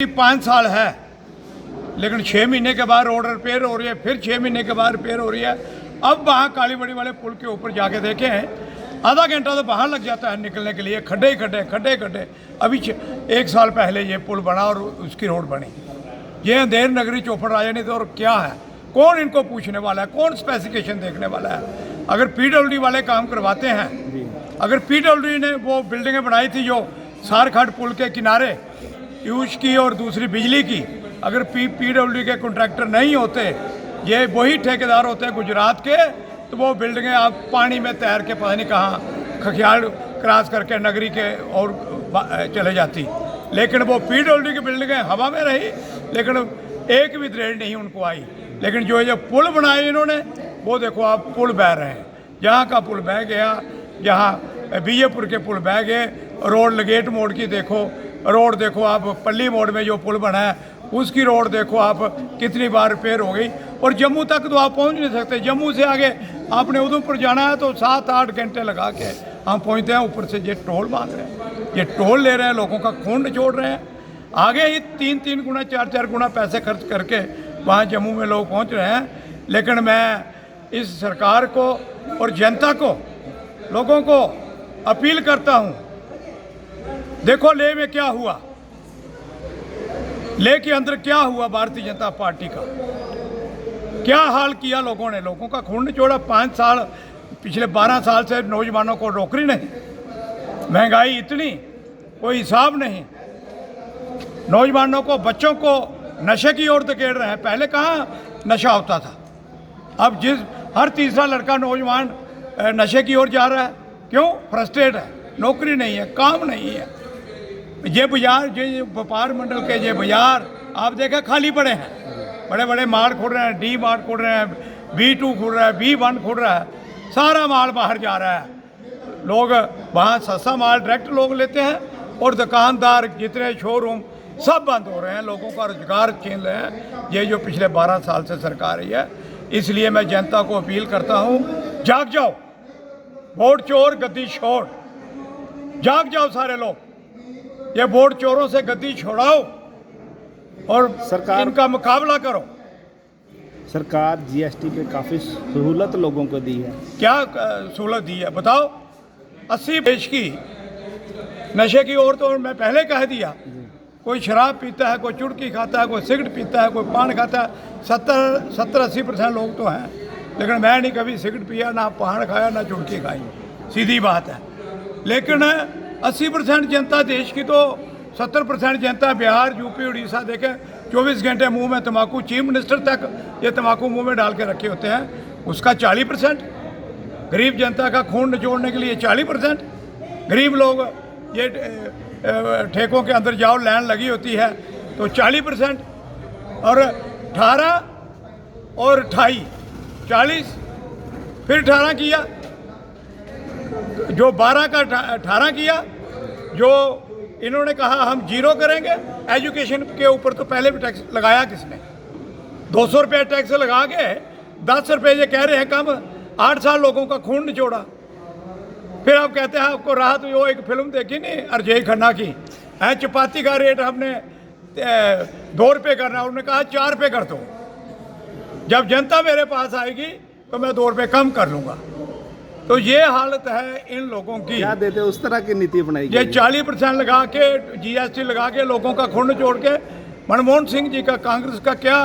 5 साल है, लेकिन 6 महीने के बाद रोड रिपेयर हो रही है, फिर 6 महीने के बाद रिपेयर हो रही है। अब वहाँ काली बड़ी वाले पुल के ऊपर जाके देखें, आधा घंटा तो बाहर लग जाता है निकलने के लिए, खड्डे ही खड्डे खड्डे खड्डे। अभी 1 साल पहले ये पुल बना और उसकी रोड बनी। ये अंधेर नगरी चौपड़ राजा नहीं तो और क्या है? कौन इनको पूछने वाला है? कौन स्पेसिफिकेशन देखने वाला है? अगर पीडब्ल्यूडी वाले काम करवाते हैं, अगर पीडब्ल्यूडी ने वो बिल्डिंगें बनाई थी जो सारखंड पुल के किनारे यूज की और दूसरी बिजली की, अगर पीडब्ल्यूडी के कॉन्ट्रैक्टर नहीं होते, ये वही ठेकेदार होते हैं गुजरात के, तो वो बिल्डिंगें आप पानी में तैर के पता नहीं कहाँ खखियाल क्रॉस करके नगरी के और चले जाती। लेकिन वो पीडब्ल्यूडी की बिल्डिंगें हवा में रही, लेकिन एक भी दरेड़ नहीं उनको आई। लेकिन जो ये पुल बनाए इन्होंने, वो देखो आप पुल बह रहे हैं, जहाँ का पुल बह गया, जहाँ बीजेपुर के पुल बह गए, रोड लगेट मोड़ की देखो, रोड देखो आप पल्ली मोड़ में जो पुल बना है उसकी रोड देखो आप कितनी बार रिपेयर हो गई। और जम्मू तक तो आप पहुंच नहीं सकते। जम्मू से आगे आपने उधमपुर जाना है तो 7-8 घंटे लगा के हम पहुंचते हैं। ऊपर से ये टोल मांग रहे हैं, ये टोल ले रहे हैं, लोगों का खून निचोड़ रहे हैं। आगे ही 3-3 गुना 4-4 गुना पैसे खर्च करके वहाँ जम्मू में लोग पहुँच रहे हैं। लेकिन मैं इस सरकार को और जनता को, लोगों को अपील करता हूँ, देखो लेह में क्या हुआ, लेह के अंदर क्या हुआ, भारतीय जनता पार्टी का क्या हाल किया लोगों ने, लोगों का खून निचोड़ा। 5 साल, पिछले 12 साल से नौजवानों को नौकरी नहीं, महंगाई इतनी, कोई हिसाब नहीं। नौजवानों को, बच्चों को नशे की ओर धकेल रहे हैं। पहले कहाँ नशा होता था, अब हर तीसरा लड़का नौजवान नशे की ओर जा रहा है। क्यों? फ्रस्ट्रेट है, नौकरी नहीं है, काम नहीं है। ये बाजार, ये व्यापार मंडल के ये बाजार आप देखें खाली पड़े हैं। बड़े बड़े मार्ट खुल रहे हैं, डी मार्ट खुल रहे हैं, B2 खुल रहा है, B1 खुल रहा है, सारा माल बाहर जा रहा है। लोग वहाँ सस्ता माल डायरेक्ट लोग लेते हैं और दुकानदार जितने शोरूम सब बंद हो रहे हैं, लोगों का रोजगार छीन रहे हैं। ये जो पिछले 12 साल से सरकार रही है, इसलिए मैं जनता को अपील करता हूँ, जाग जाओ, वोट चोर गद्दी छोड़, जाग जाओ सारे लोग, ये वोट चोरों से गद्दी छोड़ाओ और सरकार इनका मुकाबला करो। सरकार जीएसटी पे काफ़ी सहूलत लोगों को दी है। क्या सहूलत दी है बताओ? 80 देश की नशे की ओर तो मैं पहले कह दिया। कोई शराब पीता है, कोई चुड़की खाता है, कोई सिगरेट पीता है, कोई पान खाता है। 70-80% लोग तो हैं, लेकिन मैं नहीं कभी सिगरेट पिया, ना पान खाया, ना चुड़की खाई, सीधी बात है। लेकिन 80% जनता देश की, तो 70% जनता बिहार, यूपी, उड़ीसा देखें 24 घंटे मुंह में तंबाकू, चीफ मिनिस्टर तक ये तंबाकू मुंह में डाल के रखे होते हैं। उसका 40%, गरीब जनता का खून निचोड़ने के लिए 40%। गरीब लोग, ये ठेकों के अंदर जाओ, लाइन लगी होती है तो 40%, और 18 और 28 40, फिर 18 किया, जो 12 का 18 किया, जो इन्होंने कहा हम 0 करेंगे। एजुकेशन के ऊपर तो पहले भी टैक्स लगाया किसने? 200 रुपये टैक्स लगा के 10 रुपये ये कह रहे हैं कम। 8 साल लोगों का खून निचोड़ा। फिर आप कहते हैं आपको राहत हुई। वो एक फिल्म देखी नहीं अजय खन्ना की, है चपाती का रेट हमने 2 रुपये करना, उन्होंने कहा 4 रुपये कर दो, जब जनता मेरे पास आएगी तो मैं 2 रुपये कम कर लूँगा। तो ये हालत है इन लोगों की। क्या देते उस तरह की नीति बनाई? ये 40% लगा के, GST लगा के, लोगों का खून जोड़ के। मनमोहन सिंह जी का, कांग्रेस का क्या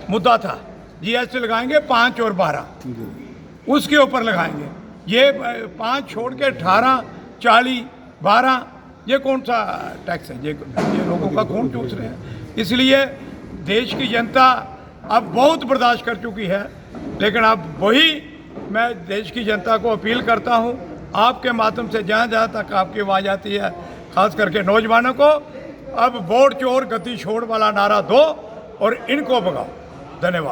मुद्दा था? GST लगाएंगे 5 और 12, उसके ऊपर लगाएंगे। ये 5 छोड़ के 18, 40, 12, ये कौन सा टैक्स है? ये लोगों का खून चूस रहे हैं। इसलिए देश की जनता अब बहुत बर्दाश्त कर चुकी है। लेकिन अब वही मैं देश की जनता को अपील करता हूं, आपके माध्यम से जहां जहां तक आपकी आवाज़ आती है, खास करके नौजवानों को, अब वोट चोर गद्दी छोड़ वाला नारा दो और इनको भगाओ। धन्यवाद।